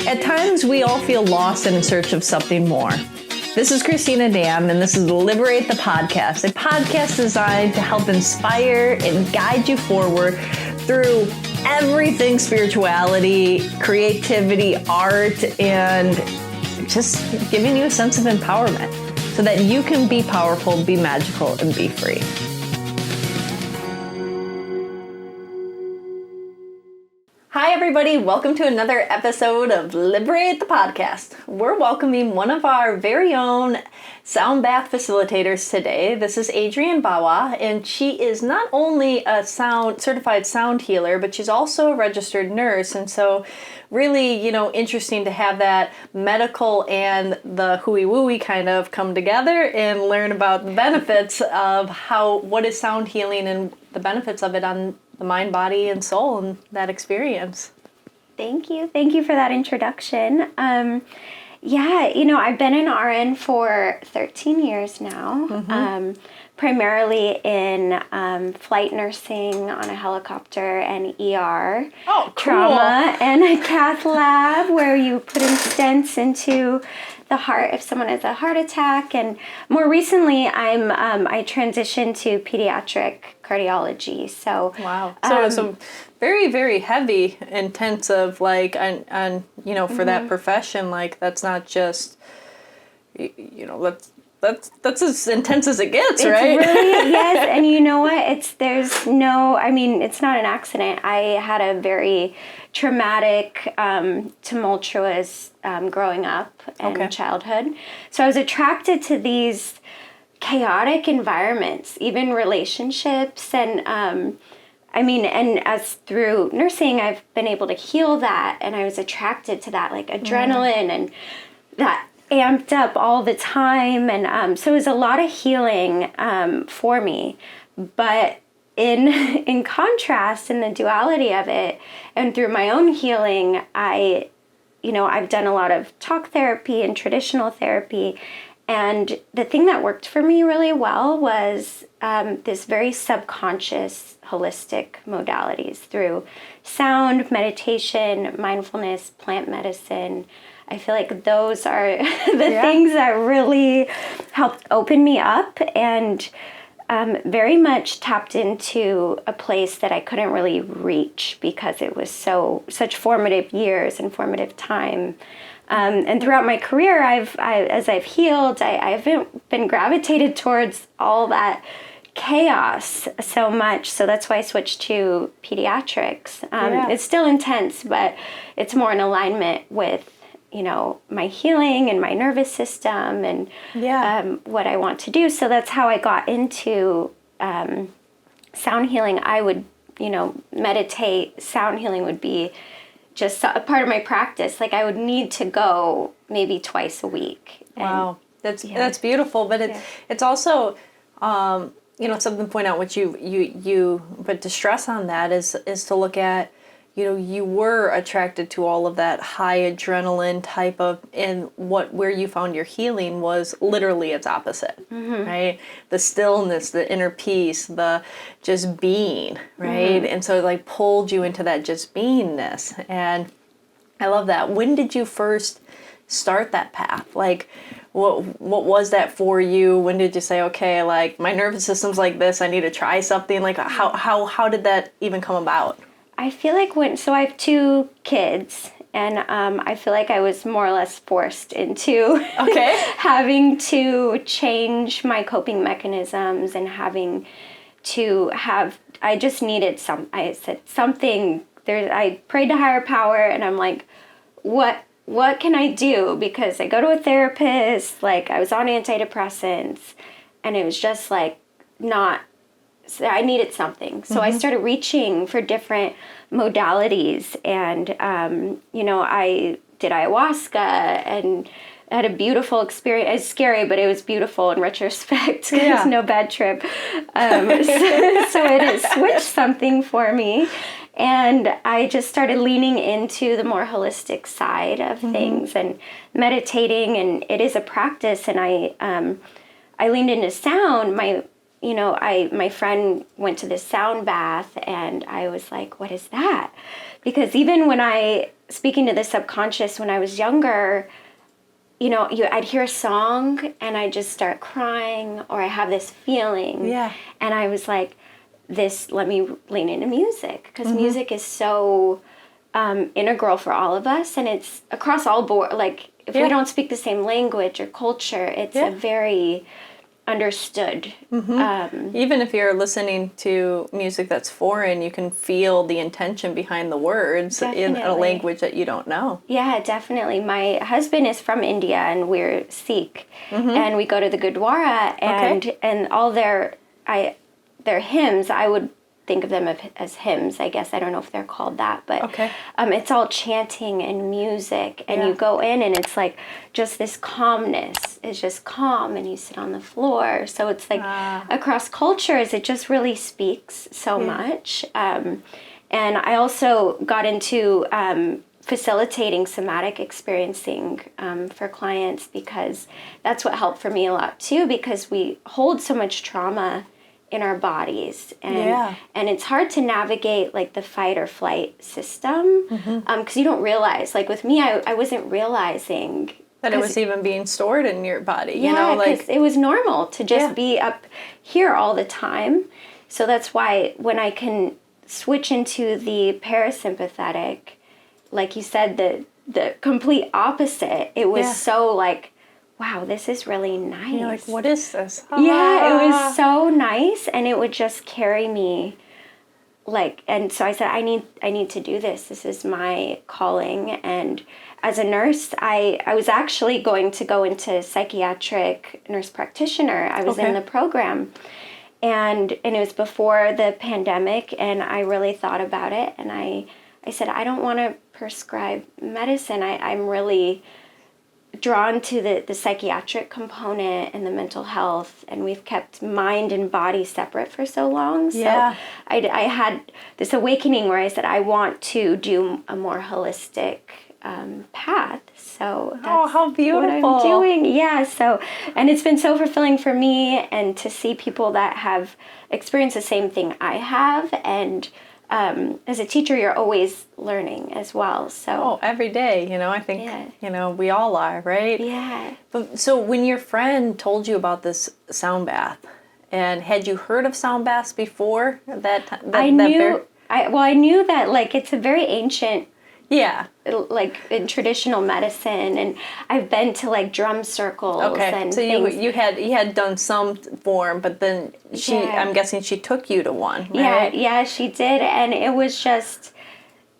At times, we all feel lost and in search of something more. This is Cristina Dam, and this is Liberate the Podcast, a podcast designed to help inspire and guide you forward through everything spirituality, creativity, art, and just giving you a sense of empowerment so that you can be powerful, be magical, and be free. Hi, everybody. Welcome to another episode of Liberate the Podcast. We're welcoming one of our very own sound bath facilitators today. This is Adrienne Bawa, and she is not only a certified sound healer, but she's also a registered nurse. And so really, interesting to have that medical and the hooey-wooey kind of come together and learn about the benefits of what is sound healing and the benefits of it on the mind, body, and soul, and that experience. Thank you. Thank you for that introduction. I've been an RN for 13 years now, primarily in flight nursing on a helicopter and ER, trauma, and a cath lab where you put in stents into the heart if someone has a heart attack. And more recently, I transitioned to pediatric cardiology. So wow. So it's a very, very heavy, intensive, for that profession. Like that's not just, that's as intense as it gets, right? Really, yes. And you know what? It's not an accident. I had a very traumatic, tumultuous growing up and childhood. So I was attracted to these chaotic environments, even relationships. And and as through nursing, I've been able to heal that. And I was attracted to that, like adrenaline and that amped up all the time. And so it was a lot of healing for me. But in contrast, in the duality of it, and through my own healing, I've done a lot of talk therapy and traditional therapy. And the thing that worked for me really well was this very subconscious, holistic modalities through sound, meditation, mindfulness, plant medicine. I feel like those are the things that really helped open me up and very much tapped into a place that I couldn't really reach because it was such formative years and formative time. And throughout my career, as I've healed, I haven't been gravitated towards all that chaos so much. So that's why I switched to pediatrics. It's still intense, but it's more in alignment with my healing and my nervous system and what I want to do. So that's how I got into sound healing. I would, meditate. Sound healing would be just a part of my practice. Like I would need to go maybe twice a week. Wow. That's beautiful. But it's also, something to point out what but to stress on that is to look at, you were attracted to all of that high adrenaline type of, and where you found your healing was literally its opposite, right? The stillness, the inner peace, the just being, right? And so it pulled you into that just beingness. And I love that. When did you first start that path? What was that for you? When did you say, okay, my nervous system's like this, I need to try something? How did that even come about? I feel like I have 2 kids, and I feel like I was more or less forced into having to change my coping mechanisms and having to I just needed I said something, I prayed to higher power, and I'm like, what can I do? Because I go to a therapist, I was on antidepressants, and it was just not, so I needed something. So I started reaching for different modalities, and I did ayahuasca and had a beautiful experience. It's scary, but it was beautiful in retrospect. It was no bad trip. So it switched something for me, and I just started leaning into the more holistic side of things and meditating. And it is a practice, and I leaned into sound. My friend went to this sound bath, and I was like, what is that? Because even when I speaking to the subconscious, when I was younger, I'd hear a song and I'd just start crying, or I have this feeling. Yeah. And I was like, let me lean into music, because music is so integral for all of us, and it's across all board. Like, if we don't speak the same language or culture, it's a very understood. Even if you're listening to music that's foreign, you can feel the intention behind the words in a language that you don't know. Yeah, definitely. My husband is from India, and we're Sikh, and we go to the Gurdwara, and all their hymns, I would think of them as hymns, I guess. I don't know if they're called that, but it's all chanting and music, and you go in and it's like just this calmness. It's just calm, and you sit on the floor. So it's like across cultures, it just really speaks so much. And I also got into facilitating somatic experiencing for clients, because that's what helped for me a lot too, because we hold so much trauma in our bodies, and it's hard to navigate like the fight or flight system, because you don't realize, like with me, I wasn't realizing that it was even being stored in your body. Because it was normal to just be up here all the time. So that's why when I can switch into the parasympathetic, like you said, the complete opposite, it was so like, wow, this is really nice. You're like, what is this? Yeah, it was so nice, and it would just carry me, like, and so I said, I need to do this. This is my calling. And as a nurse, I was actually going to go into psychiatric nurse practitioner. I was in the program, and it was before the pandemic, and I really thought about it, and I said, I don't want to prescribe medicine. I'm really drawn to the psychiatric component and the mental health, and we've kept mind and body separate for so long. So I had this awakening where I said, I want to do a more holistic path. So that's how beautiful. what I'm doing. Yeah. So, and it's been so fulfilling for me, and to see people that have experienced the same thing I have, and as a teacher, you're always learning as well. So every day, I think, we all are, right? Yeah. So when your friend told you about this sound bath, and had you heard of sound baths before I knew that, like, it's a very ancient, like in traditional medicine, and I've been to like drum circles. And so you had done some form, but then I'm guessing she took you to one, right? Yeah, she did, and it was just,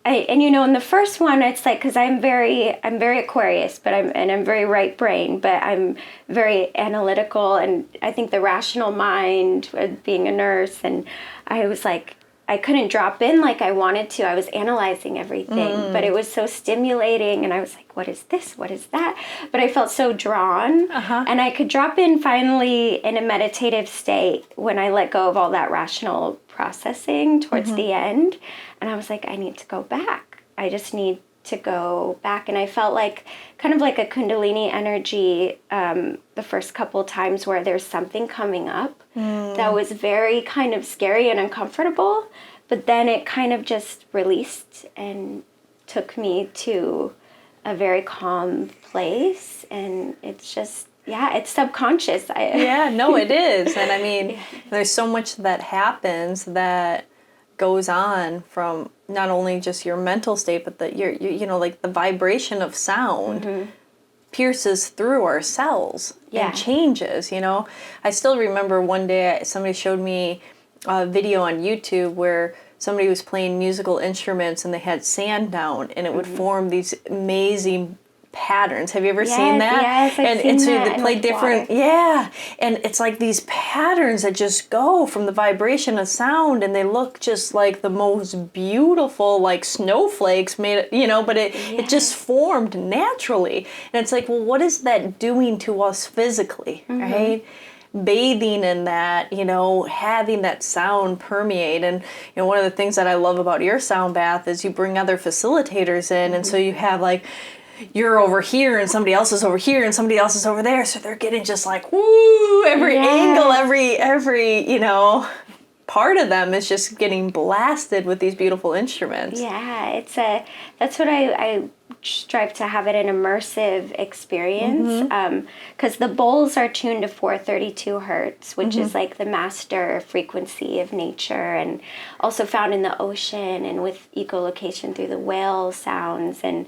in the first one, it's like, because I'm very Aquarius, but I'm very right brain, but I'm very analytical, and I think the rational mind, being a nurse, and I was like, I couldn't drop in like I wanted to. I was analyzing everything, but it was so stimulating, and I was like, what is this? What is that? But I felt so drawn, and I could drop in finally in a meditative state when I let go of all that rational processing towards the end, and I was like, I need to go back. I just need to go back, and I felt like kind of like a Kundalini energy the first couple times, where there's something coming up that was very kind of scary and uncomfortable, but then it kind of just released and took me to a very calm place, and it's just, it's subconscious. It is. And I mean, there's so much that happens that goes on from not only just your mental state, but that like the vibration of sound pierces through our cells and changes. I still remember one day somebody showed me a video on YouTube where somebody was playing musical instruments, and they had sand down, and it would form these amazing patterns. Have you ever seen that? Yes, I've seen so that. they play different water. And it's like these patterns that just go from the vibration of sound, and they look just like the most beautiful, like snowflakes made, but it just formed naturally. And it's like, well, what is that doing to us physically, right? Bathing in that, having that sound permeate. And one of the things that I love about your sound bath is you bring other facilitators in, and so you have like, you're over here and somebody else is over here and somebody else is over there, so they're getting just like, woo, every angle, every part of them is just getting blasted with these beautiful instruments. Yeah, that's what I strive to have, it an immersive experience, because the bowls are tuned to 432 hertz, which is like the master frequency of nature, and also found in the ocean and with echolocation through the whale sounds, and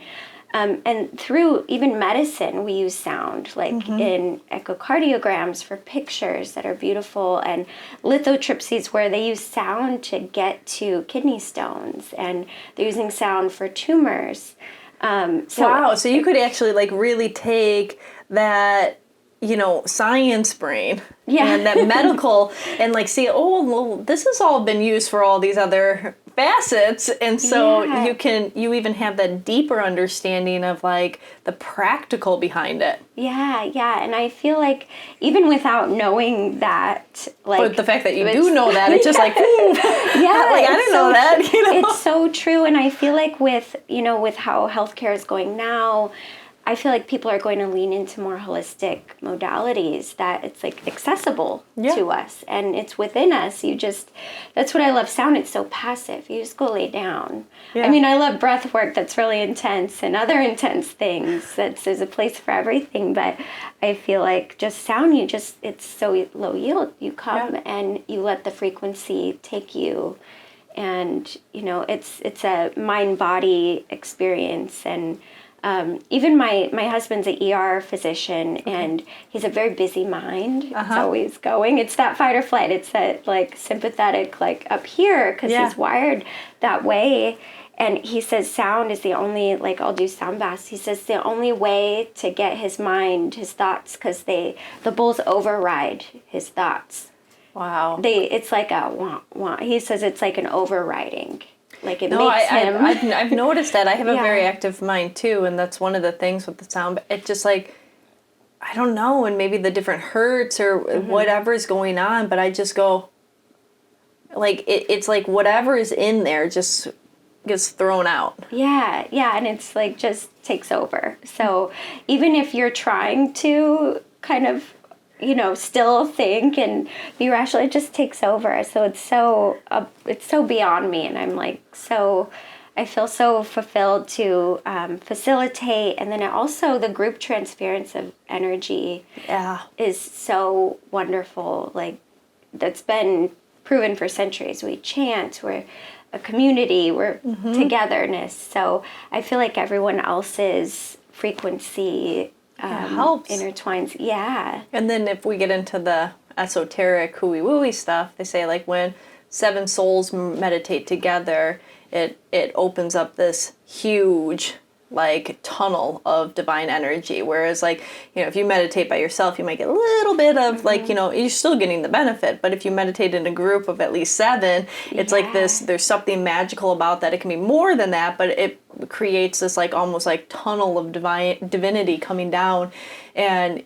through even medicine we use sound, like in echocardiograms for pictures that are beautiful, and lithotripsies where they use sound to get to kidney stones, and they're using sound for tumors. Wow, so you could actually like really take that, science brain and that medical and like see, oh, well, this has all been used for all these other facets, and so you even have that deeper understanding of like the practical behind it. Yeah, and I feel like even without knowing that, like, but the fact that you do know that, it's just like, like I didn't know that. It's so true, and I feel like with how healthcare is going now, I feel like people are going to lean into more holistic modalities that it's like accessible to us, and it's within us. That's what I love sound. It's so passive. You just go lay down. Yeah. I mean, I love breath work that's really intense and other intense things. There's a place for everything, but I feel like just sound, it's so low yield. You come and you let the frequency take you, and it's a mind-body experience. And even my husband's an ER physician, and he's a very busy mind. It's always going. It's that fight or flight. It's that like sympathetic, like up here, because he's wired that way. And he says sound is the only, like, I'll do sound baths. He says the only way to get his mind, his thoughts, because the bulls override his thoughts. Wow. It's like a wah, wah. He says it's like an overriding. Like it makes him. I've noticed that. I have a very active mind too, and that's one of the things with the sound. It just like, I don't know, and maybe the different hertz or whatever is going on, but I just go, like it's like whatever is in there just gets thrown out. Yeah, and it's like just takes over. So even if you're trying to kind of, still think and be rational, it just takes over. So it's so beyond me, and I'm like I feel so fulfilled to facilitate, and then also the group transference of energy is so wonderful. Like that's been proven for centuries. We chant, we're a community, we're togetherness. So I feel like everyone else's frequency helps, intertwines. Yeah. And then if we get into the esoteric hooey wooey stuff, they say like when 7 souls meditate together, it opens up this huge like tunnel of divine energy. Whereas like, if you meditate by yourself, you might get a little bit of like, you're still getting the benefit. But if you meditate in a group of at least 7, it's like there's something magical about that. It can be more than that, but it creates this like almost like tunnel of divinity coming down. And,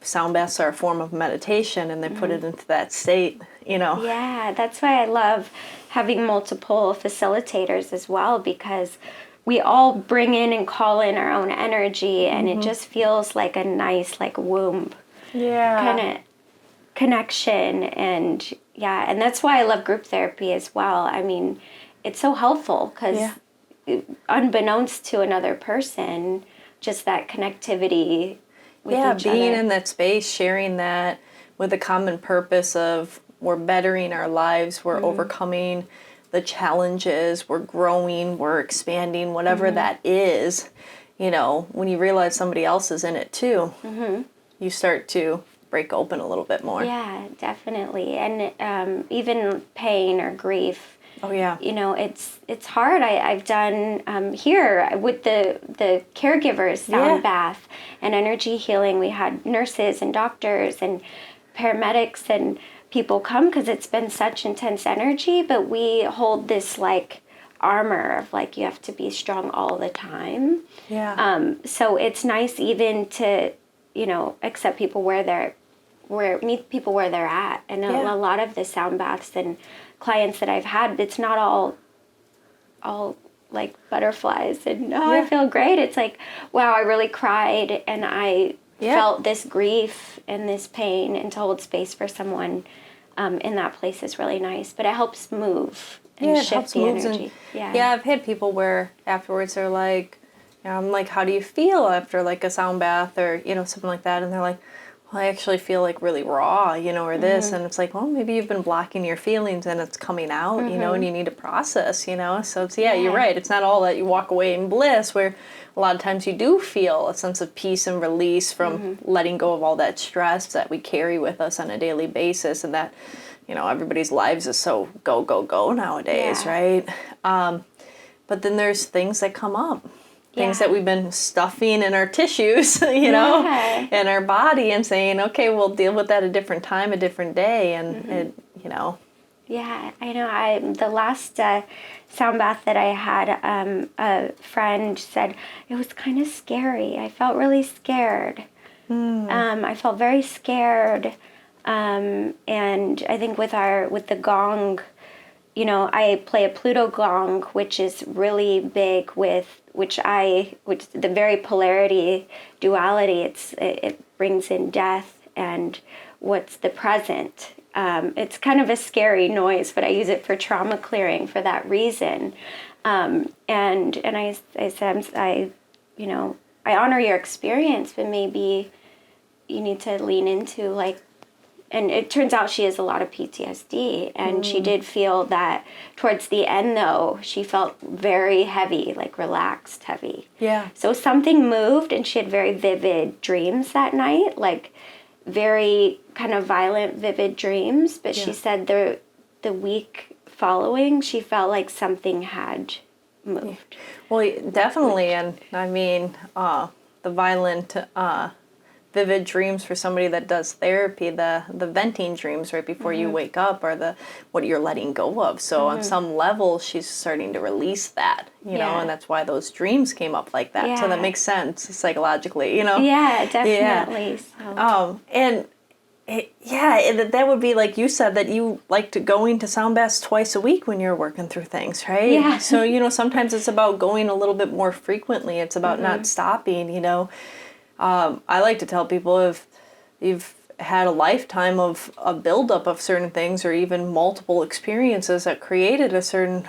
sound baths are a form of meditation, and they put it into that state, Yeah, that's why I love having multiple facilitators as well, because we all bring in and call in our own energy, and it just feels like a nice like womb kind of connection. And and that's why I love group therapy as well. I mean, it's so helpful because unbeknownst to another person, just that connectivity with each being other. in that space, sharing that with a common purpose of we're bettering our lives, we're overcoming the challenges, we're growing, we're expanding, whatever that is. When you realize somebody else is in it too, you start to break open a little bit more. Yeah, definitely. And even pain or grief. Oh yeah. It's hard. I've done here with the caregivers sound bath and energy healing. We had nurses and doctors and paramedics and people come because it's been such intense energy, but we hold this like armor of like you have to be strong all the time. Yeah. So it's nice even to accept people meet people where they're at. And a lot of the sound baths and clients that I've had, it's not all like butterflies and I feel great. It's like, wow, I really cried and I felt this grief and this pain, and to hold space for someone in that place is really nice. But it helps move and shift the energy. Yeah, I've had people where afterwards they're like, I'm like, how do you feel after like a sound bath or, something like that? And they're like, well, I actually feel like really raw, or this. And it's like, well, maybe you've been blocking your feelings and it's coming out, and you need to process, So it's, you're right. It's not all that you walk away in bliss, where a lot of times you do feel a sense of peace and release from letting go of all that stress that we carry with us on a daily basis. And that, everybody's lives is so go, go, go nowadays, right? But then there's things that come up. Things that we've been stuffing in our tissues, in our body, and saying, okay, we'll deal with that a different time, a different day, and Yeah, I know. The last sound bath that I had, a friend said it was kind of scary. I felt really scared. I felt very scared, and I think with the gong, I play a Pluto gong, which is really big with which the very polarity duality. It brings in death and what's the present. It's kind of a scary noise, but I use it for trauma clearing for that reason. And I said, I honor your experience, but maybe you need to lean into like. And it turns out she has a lot of PTSD, and she did feel that towards the end, though, she felt very heavy, like relaxed heavy. Yeah. So something moved, and she had very vivid dreams that night, like very kind of violent, vivid dreams. But she said the week following, she felt like something had moved. Well, definitely, and I mean, the violent... vivid dreams for somebody that does therapy, the venting dreams right before you wake up are what you're letting go of. So on some level, she's starting to release that, and that's why those dreams came up like that. Yeah. So that makes sense psychologically, Yeah, definitely. Yeah. That would be like you said, that you liked going to sound baths twice a week when you're working through things, right? Yeah. So, sometimes it's about going a little bit more frequently. It's about not stopping, I like to tell people, if you've had a lifetime of a buildup of certain things, or even multiple experiences that created a certain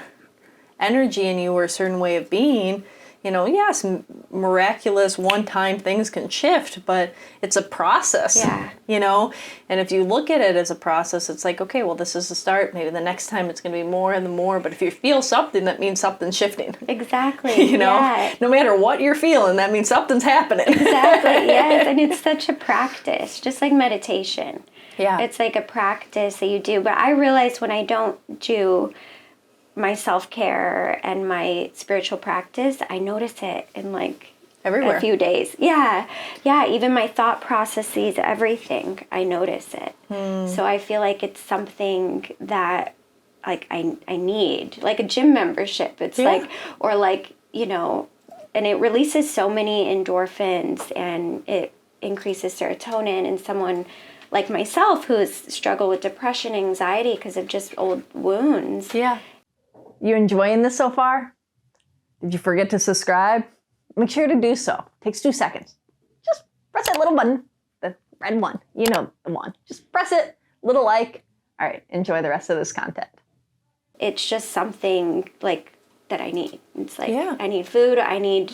energy in you or a certain way of being, yes, miraculous one-time things can shift, but it's a process, and if you look at it as a process, it's like, okay, well, this is the start. Maybe the next time it's going to be more and more, but if you feel something, that means something's shifting. Exactly. No matter what you're feeling, that means something's happening. Exactly, yes, and it's such a practice, just like meditation. Yeah. It's like a practice that you do, but I realize when I don't do my self-care and my spiritual practice, I notice it in like everywhere. A few days. Yeah, even my thought processes, everything, I notice it. So I feel like it's something that like I need, like a gym membership. It's like, or like, and it releases so many endorphins, and it increases serotonin in someone like myself who's struggled with depression, anxiety because of just old wounds. Yeah. You enjoying this so far? Did you forget to subscribe? Make sure to do so. It takes 2 seconds. Just press that little button, the red one. You know the one. Just press it, little like. All right, enjoy the rest of this content. It's just something like that I need. It's like I need food, I need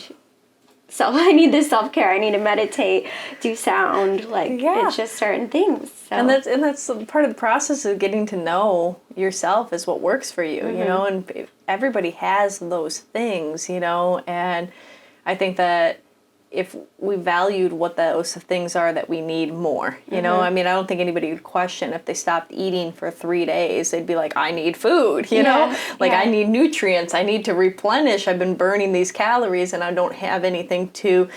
the self-care, I need to meditate, do sound, like it's just certain things. So. And that's part of the process of getting to know yourself, is what works for you, and everybody has those things, and I think that if we valued what those things are that we need more, I mean, I don't think anybody would question if they stopped eating for 3 days. They'd be like, I need food, I need nutrients, I need to replenish. I've been burning these calories and I don't have anything to,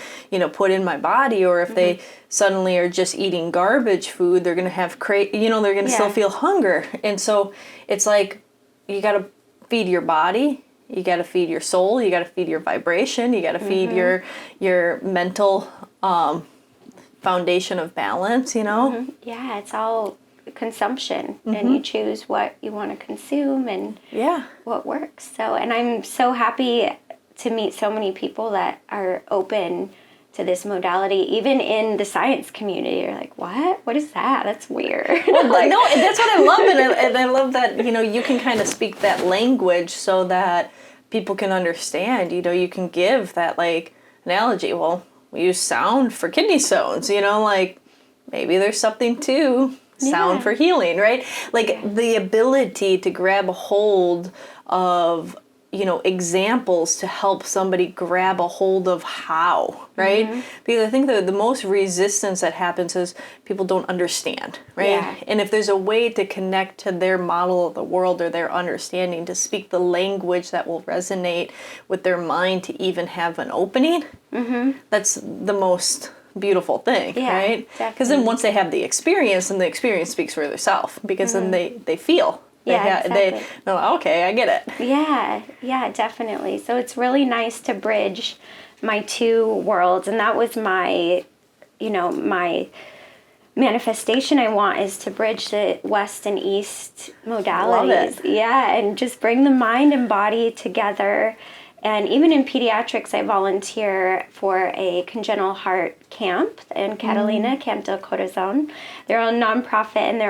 put in my body. Or if they suddenly are just eating garbage food, they're going to have, they're going to still feel hunger. And so it's like, you got to feed your body. You got to feed your soul. You got to feed your vibration. You got to feed your mental foundation of balance. Yeah, it's all consumption, and you choose what you want to consume and what works. So, and I'm so happy to meet so many people that are open to this modality. Even in the science community, you're like, what is that? That's weird. Well, no, that's what I love, and I love that, you know, you can kind of speak that language so that people can understand. You know, you can give that, like, analogy. Well, we use sound for kidney stones, you know, like, maybe there's something to sound for healing, right? Like, the ability to grab a hold of, you know, examples to help somebody grab a hold of how, right? Mm-hmm. Because I think that the most resistance that happens is people don't understand, right? Yeah. And if there's a way to connect to their model of the world or their understanding, to speak the language that will resonate with their mind to even have an opening, that's the most beautiful thing, right? Because then once they have the experience, and the experience speaks for themselves, because then they feel. Exactly. They're okay, I get it. Yeah, definitely. So it's really nice to bridge my two worlds, and that was my, you know, my manifestation. I want is to bridge the West and East modalities. Love it. Yeah, and just bring the mind and body together. And even in pediatrics, I volunteer for a congenital heart camp in Catalina, Camp del Corazon. They're all nonprofit, and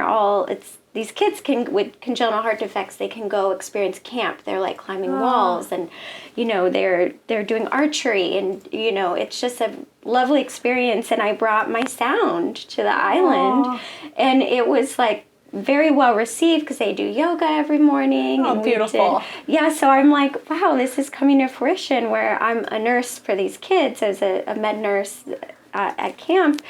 these kids with congenital heart defects, they can go experience camp. They're like climbing walls, and, you know, they're doing archery, and, you know, it's just a lovely experience. And I brought my sound to the island, and it was like very well received because they do yoga every morning. Oh, and beautiful. So I'm like, wow, this is coming to fruition, where I'm a nurse for these kids as a med nurse at camp,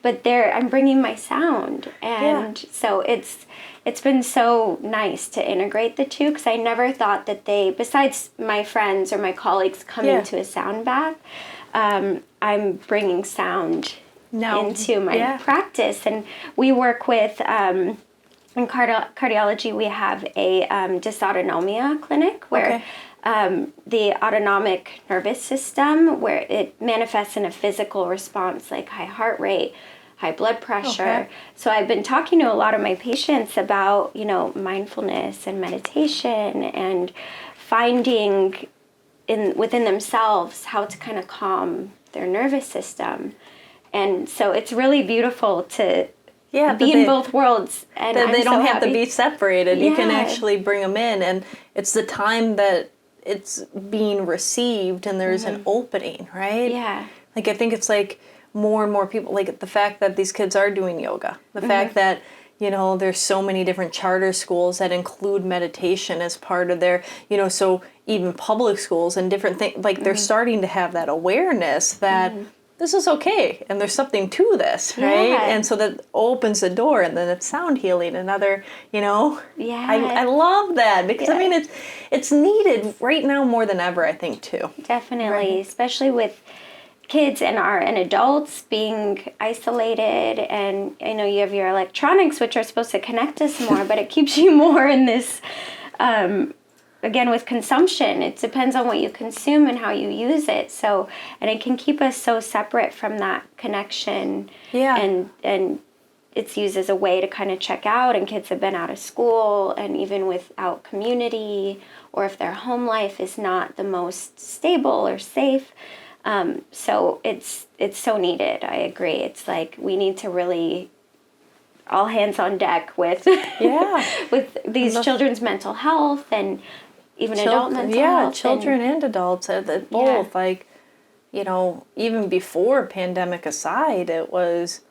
but I'm bringing my sound. And so it's been so nice to integrate the two, because I never thought that besides my friends or my colleagues coming to a sound bath, I'm bringing sound into my practice. And we work with, in cardiology, we have a dysautonomia clinic where the autonomic nervous system, where it manifests in a physical response like high heart rate, high blood pressure. So I've been talking to a lot of my patients about, you know, mindfulness and meditation, and finding within themselves how to kind of calm their nervous system. And so it's really beautiful to be in both worlds. And they don't have to be separated. You can actually bring them in, and it's the time that it's being received, and there's an opening, right? Yeah. Like, I think it's like more and more people, like the fact that these kids are doing yoga, the fact that, you know, there's so many different charter schools that include meditation as part of their, you know, so even public schools and different things, like they're starting to have that awareness that this is okay, and there's something to this, right? And so that opens the door, and then it's sound healing, another, you know? I love that, because I mean, it's needed right now more than ever, I think, too. Definitely, especially with kids and adults being isolated, and, you know, you have your electronics, which are supposed to connect us more, but it keeps you more in this, again, with consumption. It depends on what you consume and how you use it. So, and it can keep us so separate from that connection. And it's used as a way to kind of check out, and kids have been out of school, and even without community, or if their home life is not the most stable or safe. So it's so needed. I agree. It's like we need to really all hands on deck with with these children's mental health, and even adult mental health. Children and adults, both. Like, you know, even before pandemic aside, it was,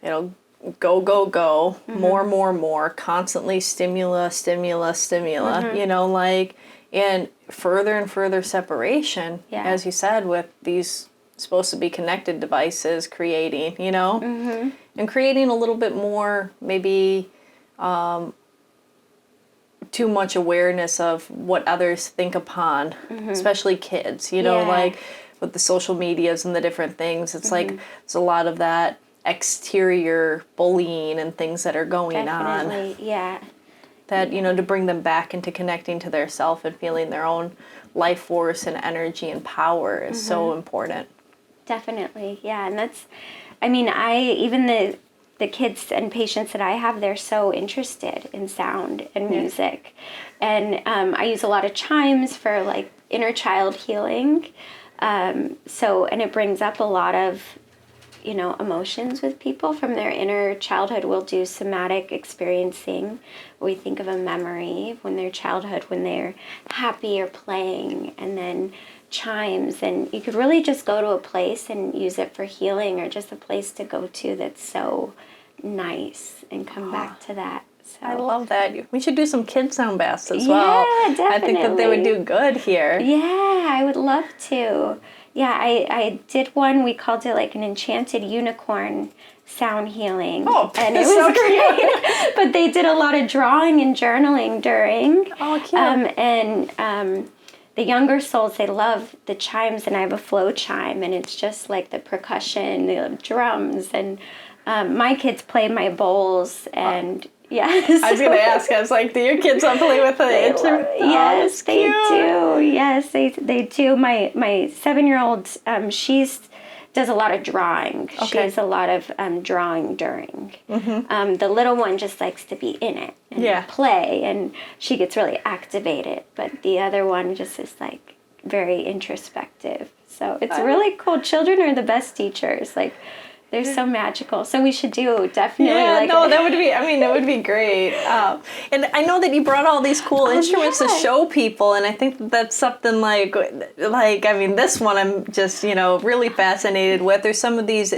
you know, go, more, constantly stimula, you know, like, and further separation, as you said, with these supposed to be connected devices creating, you know, and creating a little bit more, maybe, too much awareness of what others think upon, especially kids, you know, like with the social medias and the different things. It's like there's a lot of that exterior bullying and things that are going on. That, you know, to bring them back into connecting to their self and feeling their own life force and energy and power is so important. Definitely, and that's, I mean, even the kids and patients that I have, they're so interested in sound and music. And I use a lot of chimes for, like, inner child healing. And it brings up a lot of, emotions with people from their inner childhood. We'll do somatic experiencing. We think of a memory when their childhood, when they're happy or playing, and then chimes. And you could really just go to a place and use it for healing, or just a place to go to that's so nice and come back to that. So. I love that. We should do some kid sound baths as well. Yeah, definitely. I think that they would do good here. Yeah, I would love to. Yeah, I did one, we called it like an Enchanted unicorn sound healing. Oh, and it was so great. But they did a lot of drawing and journaling during. Oh, cute. The younger souls, they love the chimes, and I have a flow chime, and it's just like the percussion, the drums, and my kids play my bowls, and yes. I was going to ask, I was like, do your kids all play with the instrument? Yes, they do. Yes, they do. My 7-year-old, does a lot of drawing. Okay. She does a lot of drawing during. Mm-hmm. The little one just likes to be in it and play, and she gets really activated. But the other one just is like very introspective. So it's really cool. Children are the best teachers. Like, they're so magical. So we should do definitely. Yeah, that would be great. And I know that you brought all these cool instruments to show people, and I think that's something this one I'm just, really fascinated with. There's some of these,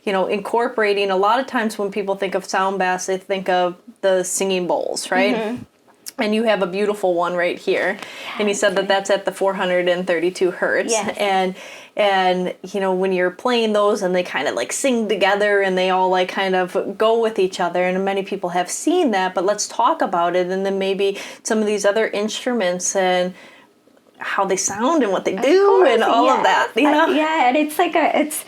incorporating, a lot of times when people think of sound baths, they think of the singing bowls, right? Mm-hmm. And you have a beautiful one right here. And you said that that's at the 432 hertz. Yes. And when you're playing those and they kind of like sing together and they all like kind of go with each other, and many people have seen that, but let's talk about it, and then maybe some of these other instruments and how they sound and what they do and all of that, and it's like it's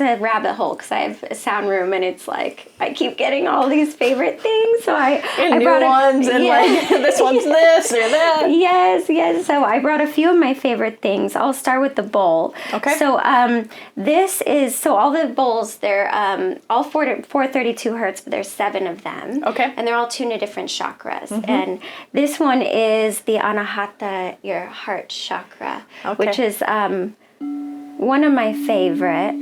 a rabbit hole, because I have a sound room, and it's like I keep getting all these favorite things, so I brought ones and like this one's this or that. Yes. So I brought a few of my favorite things. I'll start with the bowl. Okay. So all the bowls, they're all 432 hertz, but there's 7 of them. Okay. And they're all tuned to different chakras. Mm-hmm. And this one is the Anahata, your heart chakra, which is one of my favorite.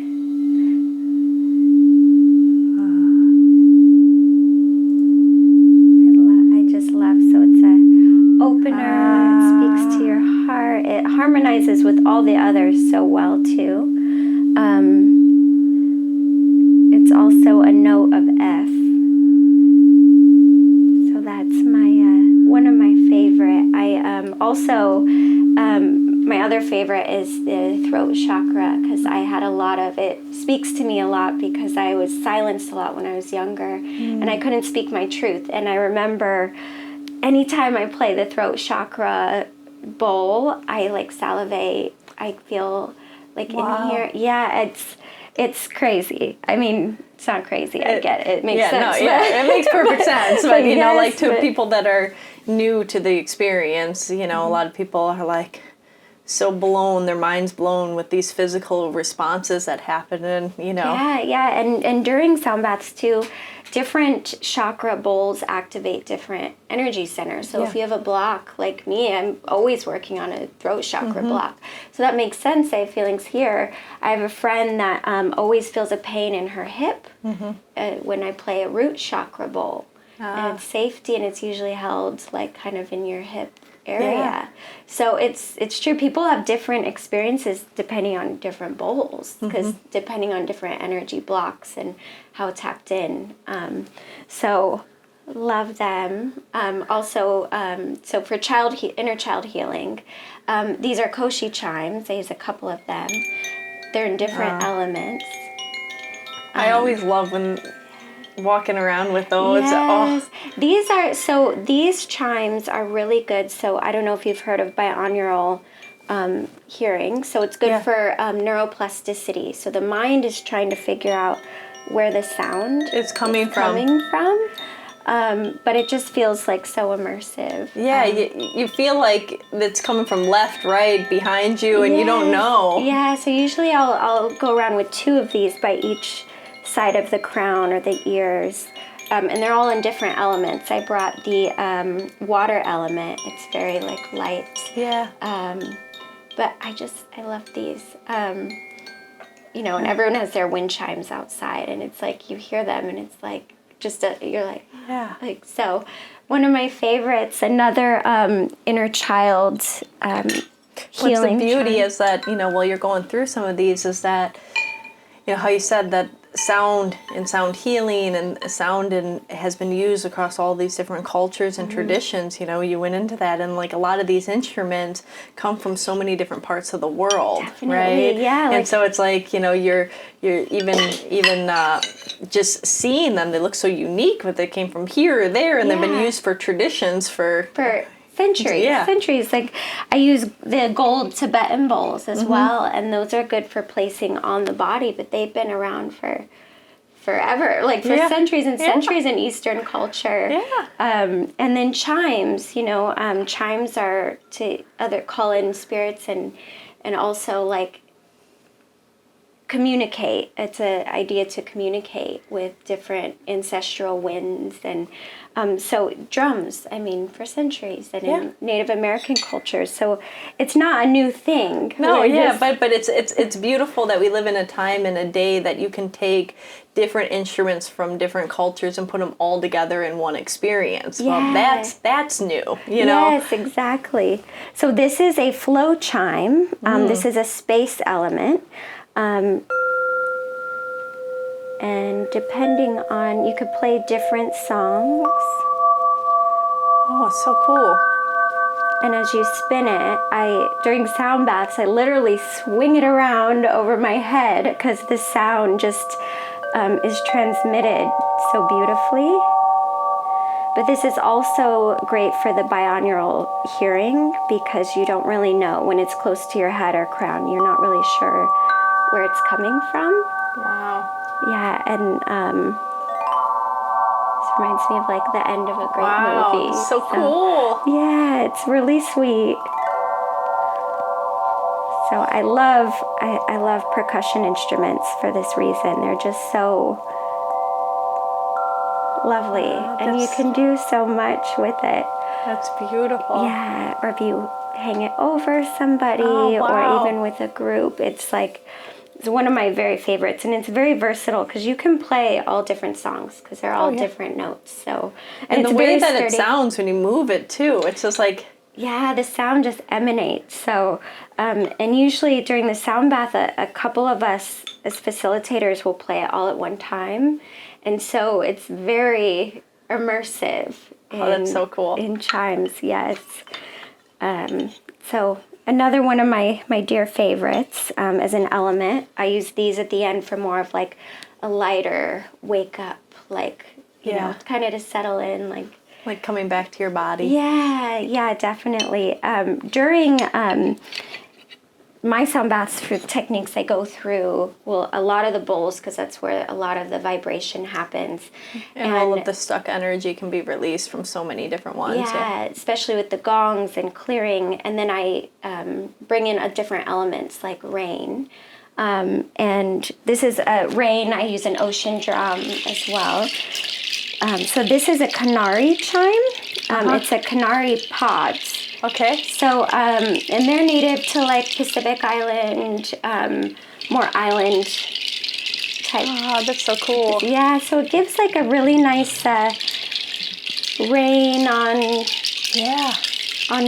I just love. So it's a opener. It speaks to your heart. It harmonizes with all the others so well too. It's also a note of F. So that's one of my favorite. I also my other favorite is the throat chakra, because I had a lot of it. Speaks to me a lot because I was silenced a lot when I was younger, and I couldn't speak my truth. And I remember anytime I play the throat chakra bowl, I like salivate. I feel like in here. Yeah, it's crazy. I mean, it's not crazy. I get it. It makes sense. It makes perfect sense. But, to people that are new to the experience, a lot of people are like so blown, their mind's blown with these physical responses that happen, and, Yeah. And during sound baths, too, different chakra bowls activate different energy centers. So if you have a block, like me, I'm always working on a throat chakra block. So that makes sense. I have feelings here. I have a friend that always feels a pain in her hip when I play a root chakra bowl. And it's safety, and it's usually held like kind of in your hip area. Yeah. So it's true. People have different experiences depending on different bowls, because depending on different energy blocks and how tapped in. So love them. Also, so for inner child healing, these are koshi chimes. There's a couple of them. They're in different elements. I always love when walking around with those. Yes. These chimes are really good. So I don't know if you've heard of binaural hearing. So it's good for neuroplasticity. So the mind is trying to figure out where the sound is coming from. But it just feels like so immersive. Yeah, you feel like it's coming from left, right, behind you, and you don't know. Yeah, so usually I'll go around with 2 of these by each side of the crown or the ears, and they're all in different elements. I brought the water element. It's very like light. Yeah. But I love these. You know, and everyone has their wind chimes outside, and it's like you hear them, and it's like you're like, Yeah. Like, so one of my favorites, another inner child healing. What's the beauty chime. is that, while you're going through some of these, is that, how you said that sound and sound healing and sound has been used across all these different cultures and traditions. You went into that, and like a lot of these instruments come from so many different parts of the world. Definitely, right? yeah. And so it's like, you're even just seeing them, they look so unique, but they came from here or there, and they've been used for traditions for centuries. Yeah. Centuries. Like I use the gold Tibetan bowls as well, and those are good for placing on the body, but they've been around for forever, like for centuries and centuries in Eastern culture. Yeah. And then chimes, chimes are to call in spirits and also like communicate. It's an idea to communicate with different ancestral winds, and so drums, for centuries, and in Native American cultures. So it's not a new thing. No, but it's beautiful that we live in a time and a day that you can take different instruments from different cultures and put them all together in one experience. Yeah. Well, that's new, Yes, exactly. So this is a flow chime. This is a space element. And depending on, you could play different songs. Oh, it's so cool. And as you spin it, during sound baths, I literally swing it around over my head because the sound just is transmitted so beautifully. But this is also great for the binaural hearing because you don't really know when it's close to your head or crown. You're not really sure where it's coming from. Wow. Yeah, and this reminds me of like the end of a great movie. So cool. Yeah, it's really sweet. So I love percussion instruments for this reason. They're just so lovely, and you can do so much with it. That's beautiful. Yeah, or if you hang it over somebody, or even with a group, it's one of my very favorites, and it's very versatile because you can play all different songs because they're all different notes. So and the way that it sounds when you move it too, it's just like the sound just emanates. So and usually during the sound bath, a couple of us as facilitators will play it all at one time, and so it's very immersive. That's so cool. In chimes, yes. So another one of my dear favorites as an element. I use these at the end for more of like a lighter wake up, like you know, kind of to settle in, like coming back to your body. Yeah, definitely. During my sound baths, for techniques I go through, a lot of the bowls, because that's where a lot of the vibration happens. And all of the stuck energy can be released from so many different ones. Yeah, especially with the gongs and clearing. And then I bring in different elements like rain. And this is rain. I use an ocean drum as well. So this is a canary chime. It's a canary pods. Okay. So, and they're native to like Pacific Island, more island type. Oh, that's so cool. Yeah, so it gives like a really nice rain on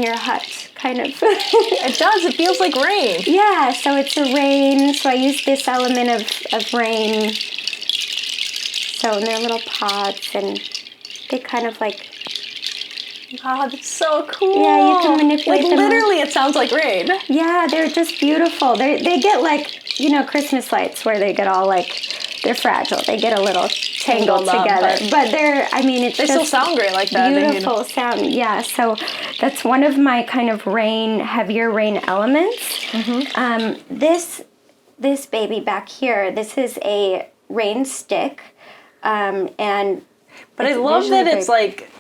your hut, kind of. It does. It feels like rain. Yeah, so it's a rain. So I use this element of rain. So in their little pods, and they kind of like. Oh, that's so cool. Yeah, you can manipulate them. Literally, it sounds like rain. Yeah, they're just beautiful. They get like, Christmas lights where they get all like, they're fragile. They get a little tangled together. But they're, it's they still sound great like that. Beautiful sound. Yeah, so that's one of my kind of heavier rain elements. Mm-hmm. This baby back here, this is a rain stick. But I love that it's like...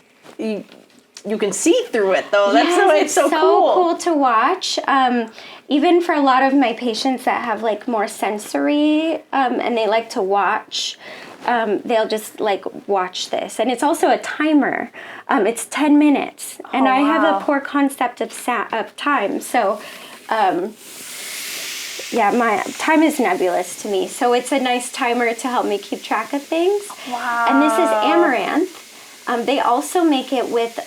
You can see through it, though. That's the way it's so cool. Cool to watch. Even for a lot of my patients that have like more sensory and they like to watch, they'll just like watch this. And it's also a timer. It's 10 minutes. And I have a poor concept of time. So my time is nebulous to me. So it's a nice timer to help me keep track of things. Wow. And this is amaranth. They also make it with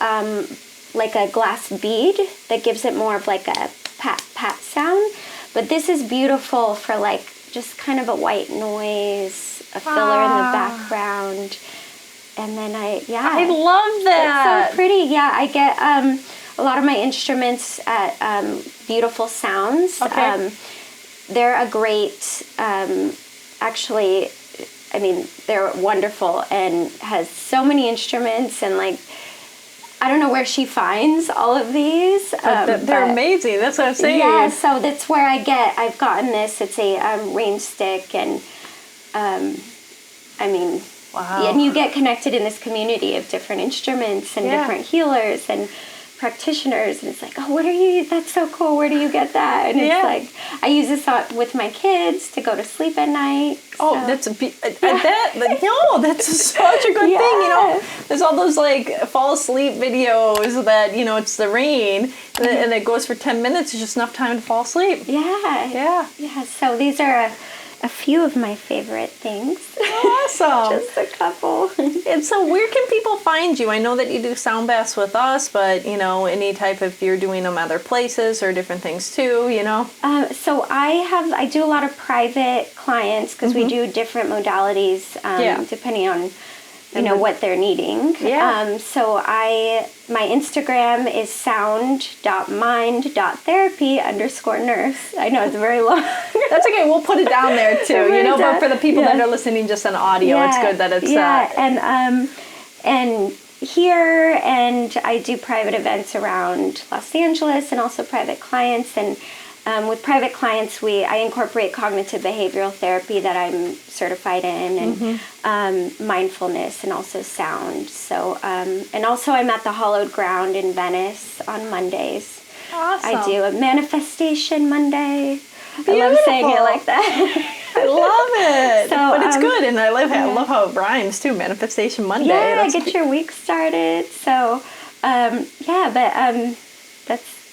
like a glass bead that gives it more of like a pat sound. But this is beautiful for like just kind of a white noise, a filler in the background. And then I love that. It's so pretty. Yeah, I get a lot of my instruments at Beautiful Sounds. Okay. They're a great, actually, I mean, they're wonderful and has so many instruments and like, I don't know where she finds all of these. They're amazing. That's what I'm saying. Yeah, so that's where I've gotten this. It's a rain stick and, I mean, wow. And you get connected in this community of different instruments and different healers and practitioners, and it's like, oh, what are you? That's so cool. Where do you get that? And it's like, I use this with my kids to go to sleep at night. Oh, so. that's such a good thing. You know, there's all those like fall asleep videos that it's the rain and it goes for 10 minutes. It's just enough time to fall asleep. Yeah. So these are a few of my favorite things. Awesome. Just a couple. And so where can people find you? I know that you do sound baths with us, but any type of, you're doing them other places or different things too, So I do a lot of private clients because we do different modalities depending on what they're needing. So my Instagram is sound.mind.therapy_nurse. I know it's very long. That's okay. We'll put it down there too, but for the people that are listening just on audio, it's good that it's and here, and I do private events around Los Angeles and also private clients. And with private clients, I incorporate cognitive behavioral therapy that I'm certified in, and mindfulness, and also sound. So, and also I'm at the Hollowed Ground in Venice on Mondays. Awesome. I do a manifestation Monday. Beautiful. I love saying it like that. I love it. So, but it's good, and I love how it rhymes too. Manifestation Monday. Yeah, get your week started. So, that's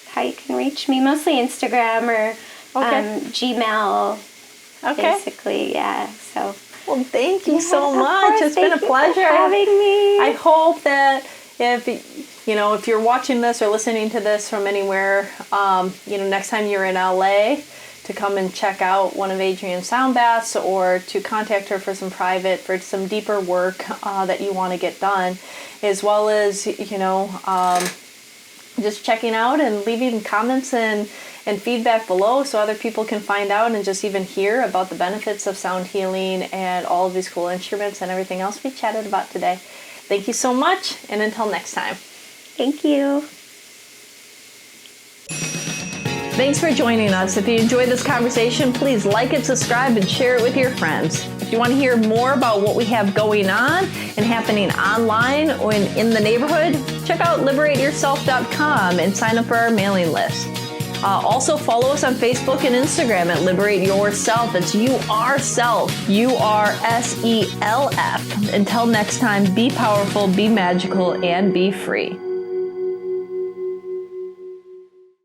how you can reach me. Mostly Instagram or Gmail. Okay. Basically, So. Well, thank you so much. It's been a pleasure for having me. I hope that if you're watching this or listening to this from anywhere, next time you're in LA, to come and check out one of Adrienne's sound baths, or to contact her for some deeper work that you want to get done, as well as just checking out and leaving comments and feedback below so other people can find out and just even hear about the benefits of sound healing and all of these cool instruments and everything else we chatted about today. Thank you so much, and until next time. Thank you. Thanks for joining us. If you enjoyed this conversation, please like it, subscribe, and share it with your friends. If you want to hear more about what we have going on and happening online or in the neighborhood, check out liberateyourself.com and sign up for our mailing list. Also follow us on Facebook and Instagram at Liberate Yourself. It's YouRself, URSELF. Until next time, be powerful, be magical, and be free.